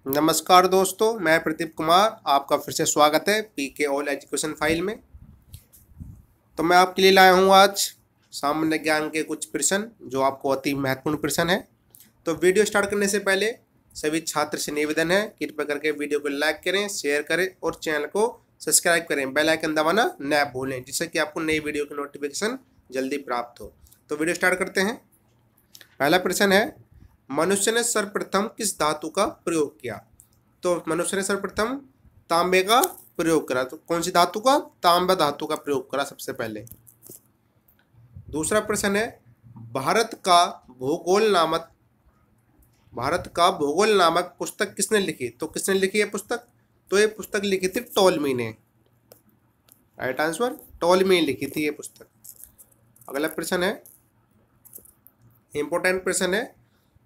नमस्कार दोस्तों, मैं प्रदीप कुमार। आपका फिर से स्वागत है पीके ऑल एजुकेशन फाइल में। तो मैं आपके लिए लाया हूँ आज सामान्य ज्ञान के कुछ प्रश्न जो आपको अति महत्वपूर्ण प्रश्न है। तो वीडियो स्टार्ट करने से पहले सभी छात्र से निवेदन है, कृपया करके वीडियो को लाइक करें, शेयर करें और चैनल को सब्सक्राइब करें। बेल आइकन दबाना न भूलें, जिससे कि आपको नई वीडियो की नोटिफिकेशन जल्दी प्राप्त हो। तो वीडियो स्टार्ट करते हैं। पहला प्रश्न है, मनुष्य ने सर्वप्रथम किस धातु का प्रयोग किया? तो मनुष्य ने सर्वप्रथम तांबे का प्रयोग करा। तो कौन सी धातु का? तांबा धातु का प्रयोग करा सबसे पहले। दूसरा प्रश्न है, भारत का भूगोल नामक पुस्तक किसने लिखी? तो किसने लिखी है पुस्तक? तो ये पुस्तक लिखी थी टॉलमी ने। राइट आंसर, टॉलमी लिखी थी ये पुस्तक। अगला प्रश्न है, इंपॉर्टेंट प्रश्न है,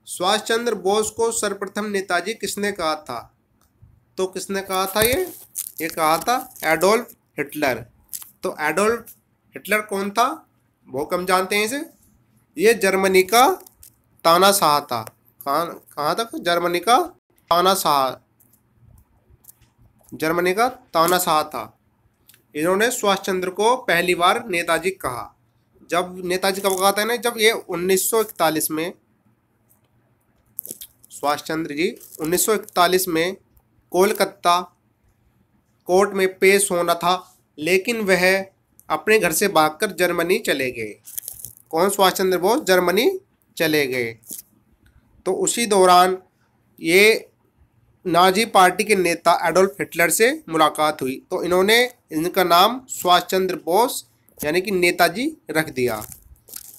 सुभाष चंद्र बोस को सर्वप्रथम नेताजी किसने कहा था? तो किसने कहा था? ये कहा था एडोल्फ हिटलर। तो एडोल्फ हिटलर कौन था? बहुत कम जानते हैं इसे। ये जर्मनी का तानाशाह था। कहाँ तक? जर्मनी का तानाशाह था। इन्होंने सुभाष चंद्र को पहली बार नेताजी कहा। जब नेताजी कब कहा था ना? जब ये 1941 में, सुभाष चंद्र जी 1941 में कोलकाता कोर्ट में पेश होना था, लेकिन वह अपने घर से भागकर जर्मनी चले गए। कौन? सुभाष चंद्र बोस जर्मनी चले गए। तो उसी दौरान ये नाजी पार्टी के नेता एडोल्फ हिटलर से मुलाकात हुई, तो इन्होंने इनका नाम सुभाष चंद्र बोस यानी कि नेताजी रख दिया।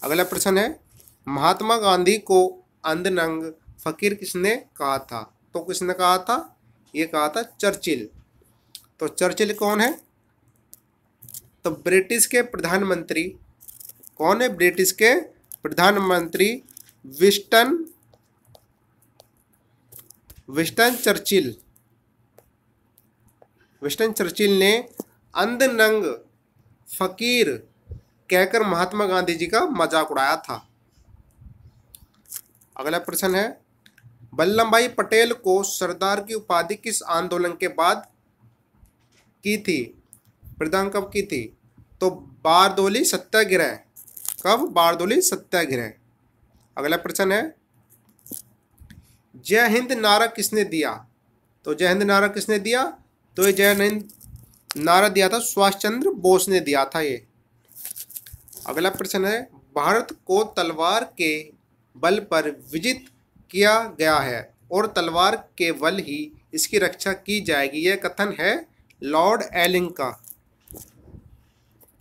अगला प्रश्न है, महात्मा गांधी को अंध नंग फकीर किसने कहा था? तो किसने कहा था? ये कहा था चर्चिल। तो चर्चिल कौन है? तो ब्रिटिश के प्रधानमंत्री। कौन है ब्रिटिश के प्रधानमंत्री? विंस्टन चर्चिल ने अंध नंग फकीर कहकर महात्मा गांधी जी का मजाक उड़ाया था। अगला प्रश्न है, वल्लभ भाई पटेल को सरदार की उपाधि किस आंदोलन के बाद की थी? प्रदान कब की थी? तो बारदोली सत्याग्रह। कब? बारदोली सत्याग्रह। अगला प्रश्न है, जय हिंद नारा किसने दिया? तो जय हिंद नारा किसने दिया? तो ये जय हिंद नारा दिया था सुभाष चंद्र बोस ने दिया था ये। अगला प्रश्न है, भारत को तलवार के बल पर विजित किया गया है और तलवार के बल ही इसकी रक्षा की जाएगी, यह कथन है लॉर्ड एलिंग का।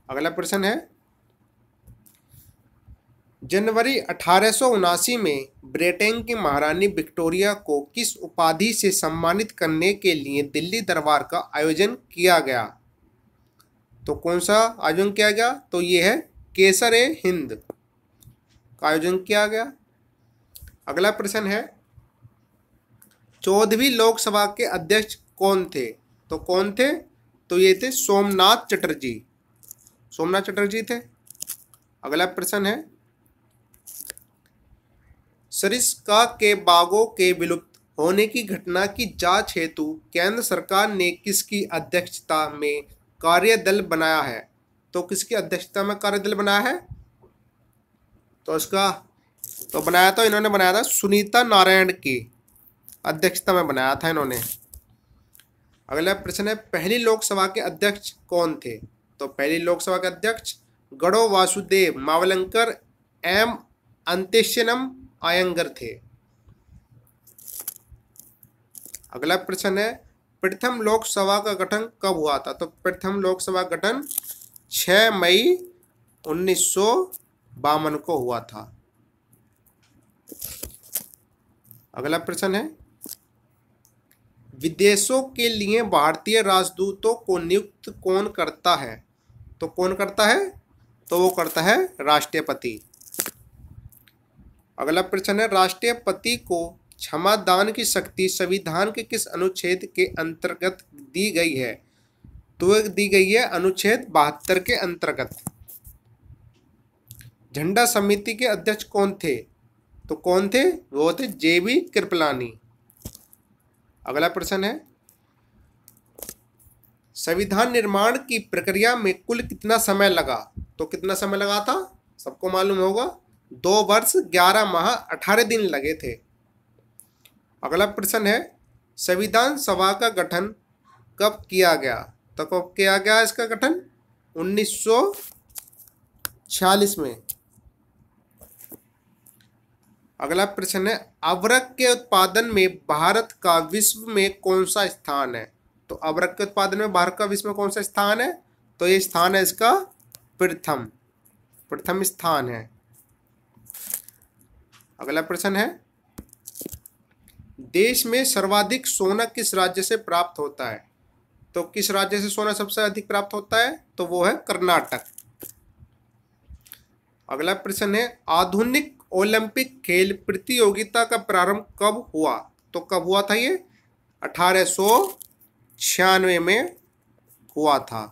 अगला प्रश्न है, जनवरी 1879 में ब्रिटेन की महारानी विक्टोरिया को किस उपाधि से सम्मानित करने के लिए दिल्ली दरबार का आयोजन किया गया? तो कौन सा आयोजन किया गया? तो ये है केसर-ए-हिंद का आयोजन किया गया। अगला प्रश्न है, 14वीं लोकसभा के अध्यक्ष कौन थे? तो कौन थे? तो ये थे सोमनाथ चटर्जी थे। अगला प्रश्न है, सरिस्का के बागों के विलुप्त होने की घटना की जांच हेतु केंद्र सरकार ने किसकी अध्यक्षता में कार्यदल बनाया है? तो किसकी अध्यक्षता में कार्यदल बनाया है? तो इसका इन्होंने बनाया था सुनीता नारायण की अध्यक्षता में बनाया था इन्होंने। अगला प्रश्न है, पहली लोकसभा के अध्यक्ष कौन थे? तो पहली लोकसभा के अध्यक्ष गणो वासुदेव मावलंकर एम अंतेश्वरम आयंगर थे। अगला प्रश्न है, प्रथम लोकसभा का गठन कब हुआ था? तो प्रथम लोकसभा गठन 6 मई 1952 को हुआ था। अगला प्रश्न है, विदेशों के लिए भारतीय राजदूतों को नियुक्त कौन करता है? तो कौन करता है? तो वो करता है राष्ट्रपति। अगला प्रश्न है, राष्ट्रपति को क्षमादान की शक्ति संविधान के किस अनुच्छेद के अंतर्गत दी गई है? तो दी गई है अनुच्छेद 72 के अंतर्गत। झंडा समिति के अध्यक्ष कौन थे? तो कौन थे? वो थे जेबी कृपलानी। अगला प्रश्न है, संविधान निर्माण की प्रक्रिया में कुल कितना समय लगा? तो कितना समय लगा था? सबको मालूम होगा, 2 वर्ष 11 माह 18 दिन लगे थे। अगला प्रश्न है, संविधान सभा का गठन कब किया गया? तो कब किया गया इसका गठन? 1946 में। अगला प्रश्न है, अबरक के उत्पादन में भारत का विश्व में कौन सा स्थान है? तो अबरक के उत्पादन में भारत का विश्व में कौन सा स्थान है? तो ये स्थान है इसका प्रथम स्थान है। अगला प्रश्न है, देश में सर्वाधिक सोना किस राज्य से प्राप्त होता है? तो किस राज्य से सोना सबसे अधिक प्राप्त होता है? तो वो है कर्नाटक। अगला प्रश्न है, आधुनिक ओलंपिक खेल प्रतियोगिता का प्रारंभ कब हुआ? तो कब हुआ था ये? 1896 में हुआ था।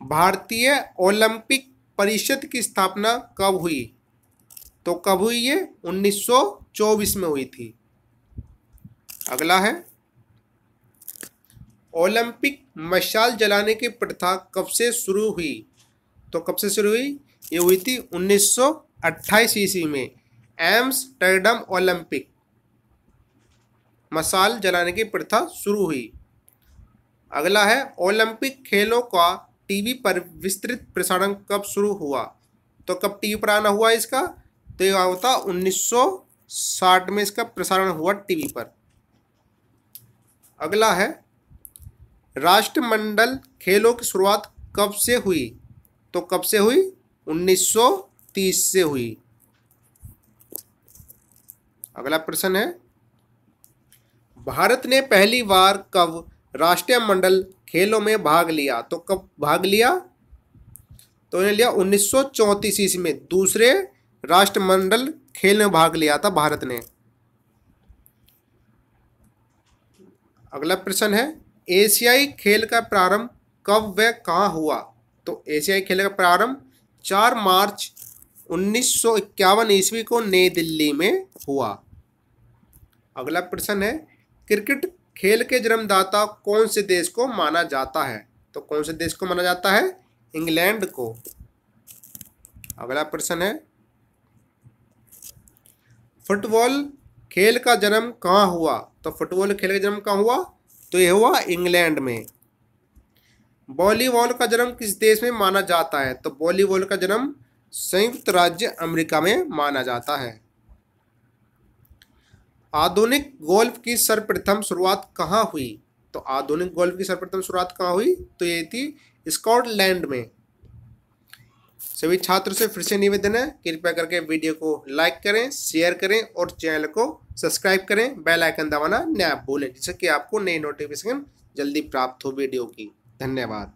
भारतीय ओलंपिक परिषद की स्थापना कब हुई? तो कब हुई ये? 1924 में हुई थी। अगला है, ओलंपिक मशाल जलाने की प्रथा कब से शुरू हुई? तो कब से शुरू हुई? ये हुई थी 1928 ईस्वी में, एम्स्टर्डम ओलंपिक मशाल जलाने की प्रथा शुरू हुई। अगला है, ओलंपिक खेलों का टीवी पर विस्तृत प्रसारण कब शुरू हुआ? तो कब टीवी पर आना हुआ इसका? तो यह होता 1960 में इसका प्रसारण हुआ टीवी पर। अगला है, राष्ट्रमंडल खेलों की शुरुआत कब से हुई? तो कब से हुई? 1930 से हुई। अगला प्रश्न है, भारत ने पहली बार कब राष्ट्रमंडल खेलों में भाग लिया? तो कब भाग लिया? तो इन्हें लिया 1934 ईस्वी में, दूसरे राष्ट्रमंडल खेल में भाग लिया था भारत ने। अगला प्रश्न है, एशियाई खेल का प्रारंभ कब व कहाँ हुआ? तो एशियाई खेल का प्रारंभ 4 मार्च 1951 ईस्वी को नई दिल्ली में हुआ। अगला प्रश्न है, क्रिकेट खेल के जन्मदाता कौन से देश को माना जाता है? तो कौन से देश को माना जाता है? इंग्लैंड को। अगला प्रश्न है, फुटबॉल खेल का जन्म कहाँ हुआ? तो फुटबॉल खेल का जन्म कहाँ हुआ? तो यह हुआ इंग्लैंड में। वॉलीबॉल का जन्म किस देश में माना जाता है? तो वॉलीबॉल का जन्म संयुक्त राज्य अमेरिका में माना जाता है। आधुनिक गोल्फ की सर्वप्रथम शुरुआत कहाँ हुई? तो आधुनिक गोल्फ की सर्वप्रथम शुरुआत कहाँ हुई? तो ये थी स्कॉटलैंड में। सभी छात्रों से फिर से निवेदन है, कृपया करके वीडियो को लाइक करें, शेयर करें और चैनल को सब्सक्राइब करें। बेल आइकन दबाना न भूलें, जिससे कि आपको नई नोटिफिकेशन जल्दी प्राप्त हो वीडियो की। धन्यवाद।